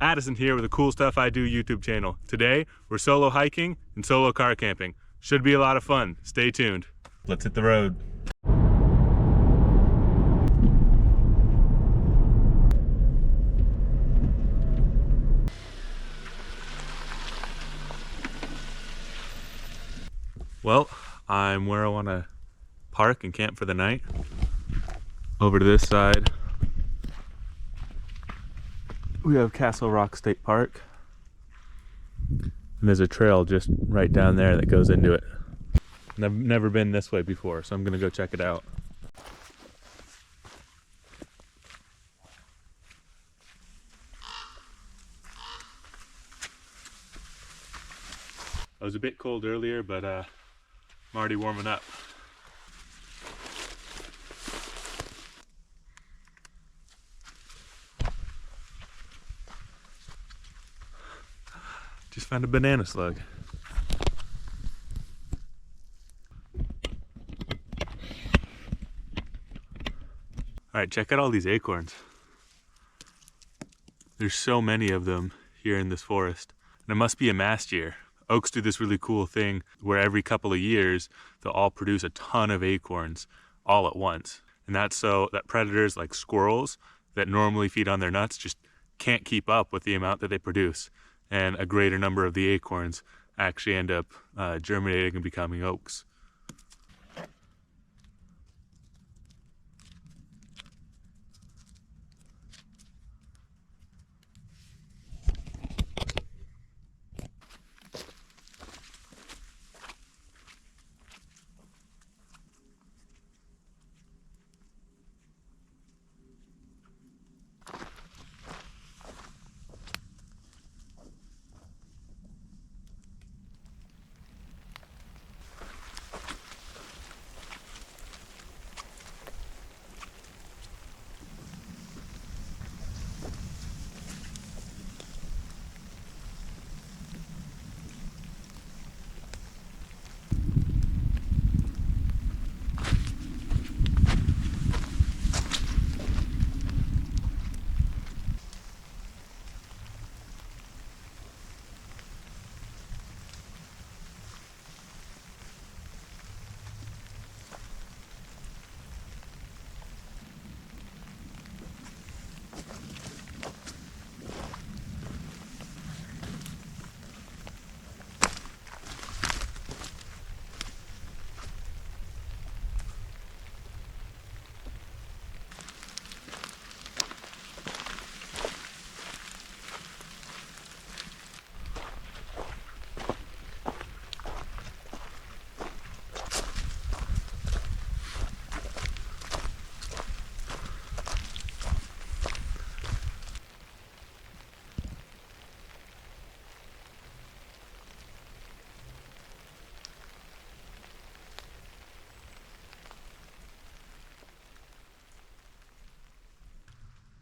Addison here with a Cool Stuff I Do YouTube channel. Today, we're solo hiking and solo car camping. Should be a lot of fun. Stay tuned. Let's hit the road. Well, I'm where I want to park and camp for the night. Over to this side, we have Castle Rock State Park. And there's a trail just right down there that goes into it. And I've never been this way before, so I'm gonna go check it out. I was a bit cold earlier, but I'm already warming up. Just found a banana slug. Alright, check out all these acorns. There's so many of them here in this forest. And it must be a mast year. Oaks do this really cool thing where every couple of years they'll all produce a ton of acorns all at once. And that's so that predators like squirrels that normally feed on their nuts just can't keep up with the amount that they produce. And a greater number of the acorns actually end up germinating and becoming oaks.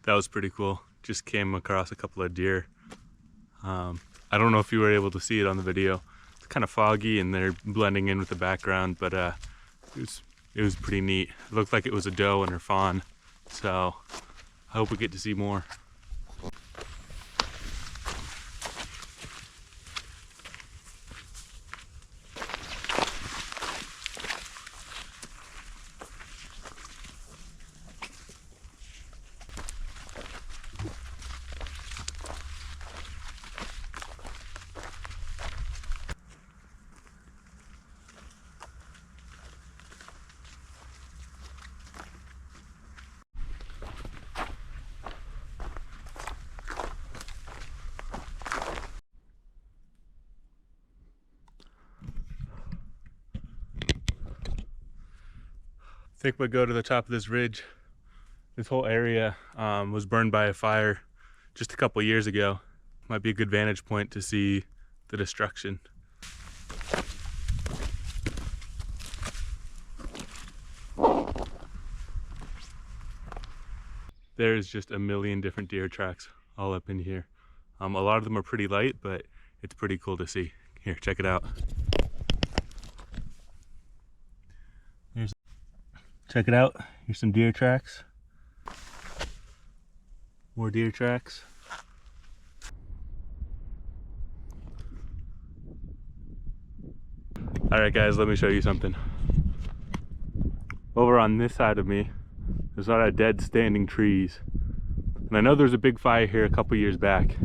That was pretty cool. Just came across a couple of deer. I don't know if you were able to see it on the video. It's kind of foggy and they're blending in with the background, but it was pretty neat. It looked like it was a doe and her fawn, so I hope we get to see more. I think we'll go to the top of this ridge. This whole area was burned by a fire just a couple years ago. Might be a good vantage point to see the destruction. There's just a million different deer tracks all up in here. A lot of them are pretty light, but it's pretty cool to see. Here, check it out. Check it out. Here's some deer tracks. More deer tracks. All right, guys, let me show you something. Over on this side of me, there's a lot of dead standing trees. And I know there's a big fire here a couple years back.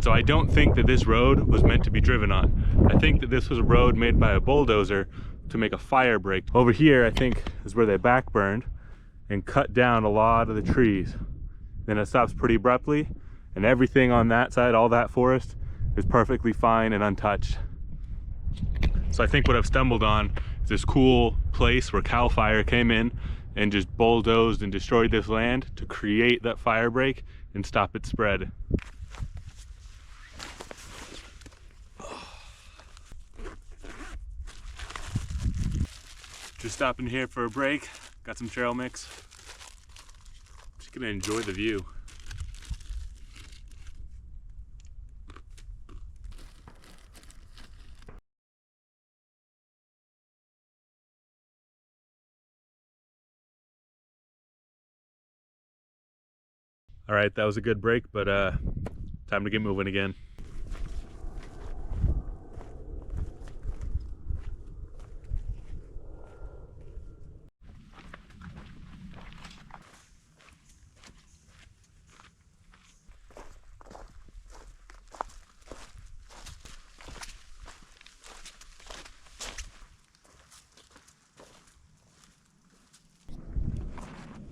So I don't think that this road was meant to be driven on. I think that this was a road made by a bulldozer to make a fire break. Over here, I think, is where they backburned and cut down a lot of the trees. Then it stops pretty abruptly, and everything on that side, all that forest, is perfectly fine and untouched. So I think what I've stumbled on is this cool place where Cal Fire came in and just bulldozed and destroyed this land to create that fire break and stop its spread. Just stopping here for a break, got some trail mix. Just gonna enjoy the view. All right, that was a good break, but time to get moving again.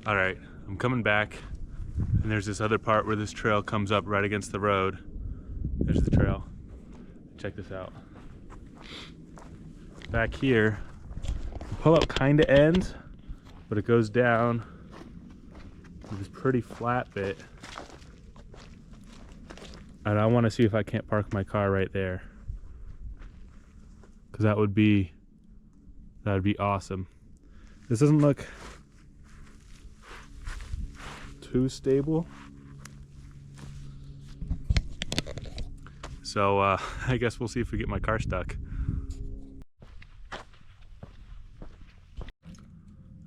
All right, I'm coming back, and there's this other part where this trail comes up right against the road. There's the trail. Check this out. Back here, the pull-out kind of ends, but it goes down to this pretty flat bit. And I want to see if I can't park my car right there, because that would be awesome. This doesn't look too stable, so I guess we'll see if we get my car stuck. All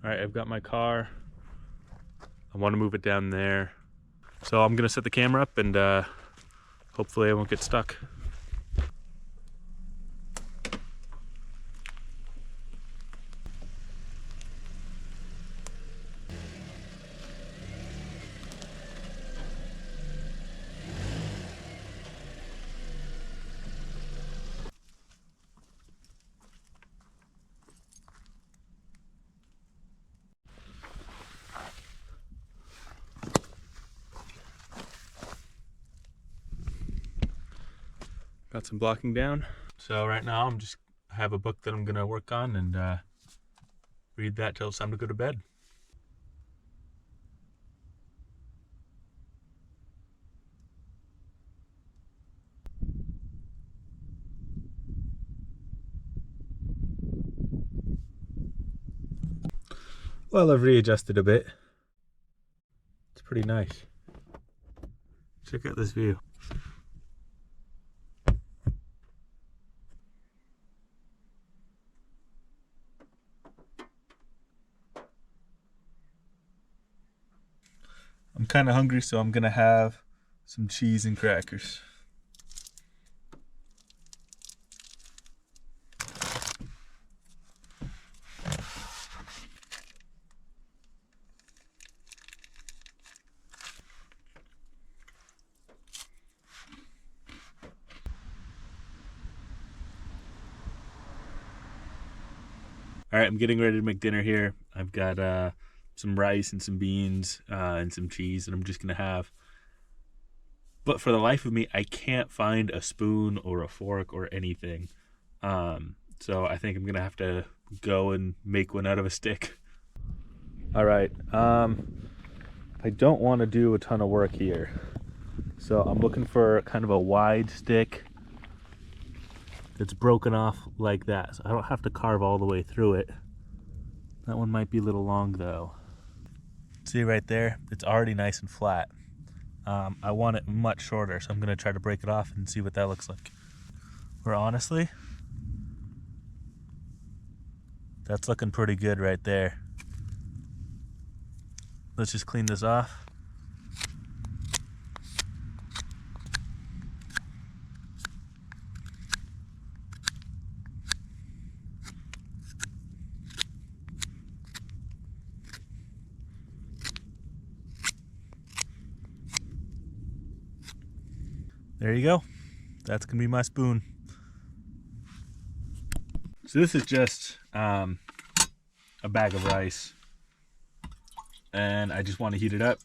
right, I've got my car. I want to move it down there, so I'm gonna set the camera up and hopefully I won't get stuck. Got some blocking down. So right now I have a book that I'm gonna work on and read that till it's time to go to bed. Well, I've readjusted a bit. It's pretty nice. Check out this view. I'm kind of hungry, so I'm gonna have some cheese and crackers. All right, I'm getting ready to make dinner here. I've got some rice and some beans and some cheese that I'm just gonna have. But for the life of me, I can't find a spoon or a fork or anything. So I think I'm gonna have to go and make one out of a stick. All right, I don't want to do a ton of work here. So I'm looking for kind of a wide stick that's broken off like that, so I don't have to carve all the way through it. That one might be a little long though. See right there, it's already nice and flat. I want it much shorter, so I'm gonna try to break it off and see what that looks like. Or honestly, that's looking pretty good right there. Let's just clean this off. There you go. That's gonna be my spoon. So this is just a bag of rice, and I just want to heat it up.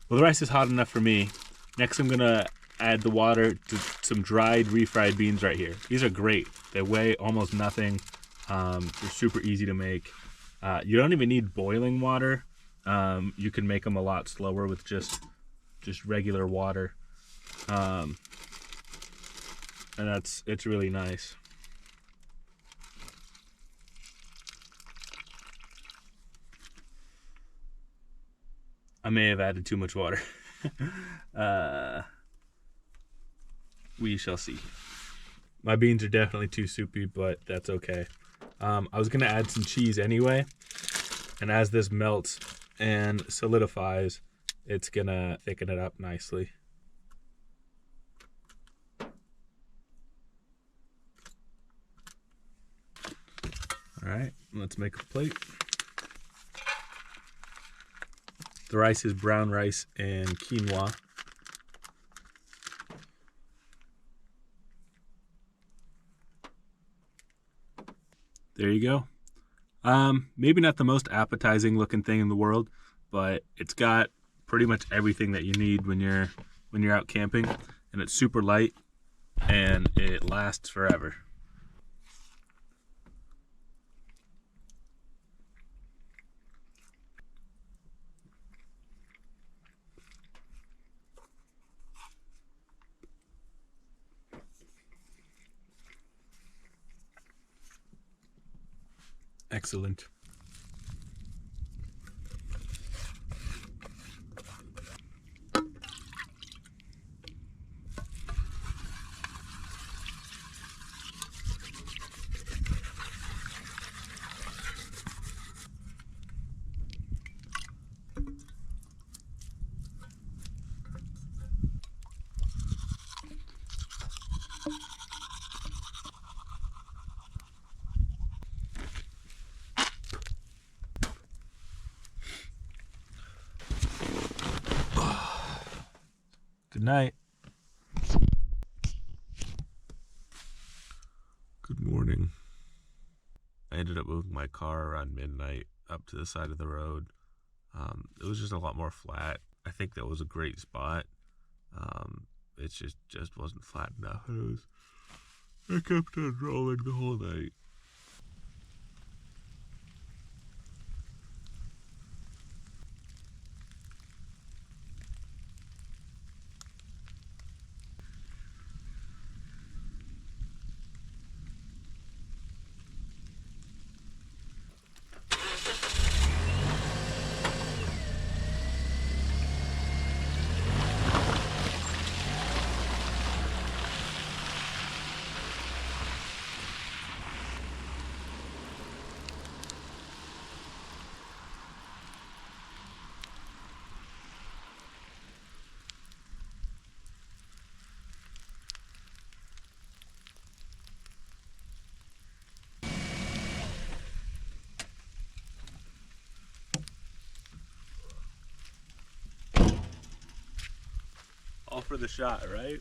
Well, the rice is hot enough for me. Next, I'm gonna add the water to some dried refried beans right here. These are great. They weigh almost nothing. They're super easy to make. You don't even need boiling water. You can make them a lot slower with just regular water. And it's really nice. I may have added too much water. We shall see. My beans are definitely too soupy, but that's okay. I was gonna add some cheese anyway, and as this melts and solidifies, it's gonna thicken it up nicely. All right, let's make a plate. The rice is brown rice and quinoa. There you go. Maybe not the most appetizing looking thing in the world, but it's got pretty much everything that you need when you're out camping, and it's super light and it lasts forever. Excellent. Good night. Good morning. I ended up moving my car around midnight up to the side of the road. It was just a lot more flat. I think that was a great spot. It just wasn't flat enough. I kept on rolling the whole night. All for the shot, right?